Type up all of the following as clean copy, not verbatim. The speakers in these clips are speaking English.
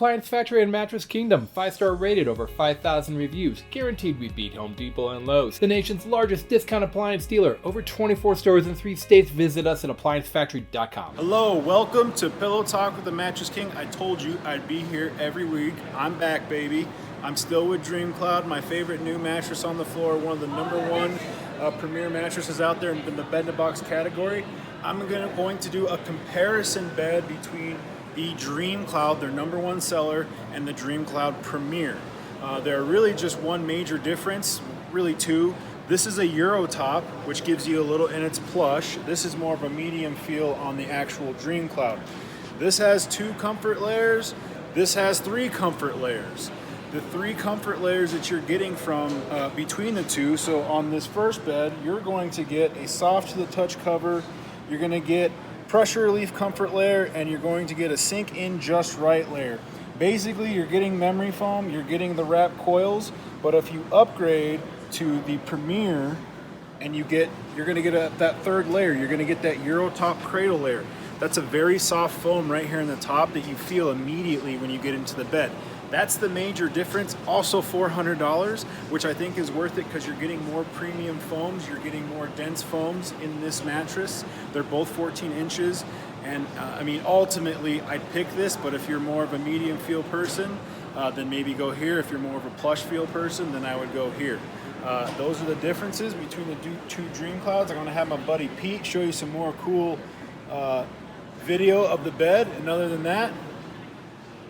Appliance Factory and Mattress Kingdom, 5-star rated, over 5,000 reviews, guaranteed we beat Home Depot and Lowe's. The nation's largest discount appliance dealer, over 24 stores in 3 states. Visit us at ApplianceFactory.com. Hello, welcome to Pillow Talk with the Mattress King. I told you I'd be here every week. I'm back, baby. I'm still with DreamCloud, my favorite new mattress on the floor, one of the #1 premier mattresses out there in the bed-in-a-box category. I'm going to do a comparison bed between the DreamCloud, their #1 seller, and the DreamCloud Premier. They're really just one major difference, really two. This is a Euro top, which gives you a little, and it's plush. This is more of a medium feel on the actual DreamCloud. This has 2 comfort layers. This has 3 comfort layers. The 3 comfort layers that you're getting from between the two, so on this first bed, you're going to get a soft to the touch cover, you're going to get pressure relief comfort layer, and you're going to get a sink in just right layer. Basically, you're getting memory foam, you're getting the wrap coils, but if you upgrade to the Premier, and you're going to get that 3rd layer, you're going to get that Euro top cradle layer. That's a very soft foam right here in the top that you feel immediately when you get into the bed. That's the major difference. Also $400, which I think is worth it because you're getting more premium foams, you're getting more dense foams in this mattress. They're both 14 inches, and I mean, ultimately, I'd pick this, but if you're more of a medium feel person, then maybe go here. If you're more of a plush feel person, then I would go here. Those are the differences between the 2 DreamClouds. I'm gonna have my buddy Pete show you some more cool video of the bed, and other than that,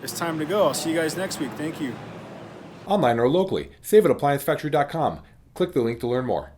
it's time to go. I'll see you guys next week. Thank you. Online or locally, save at ApplianceFactory.com. Click the link to learn more.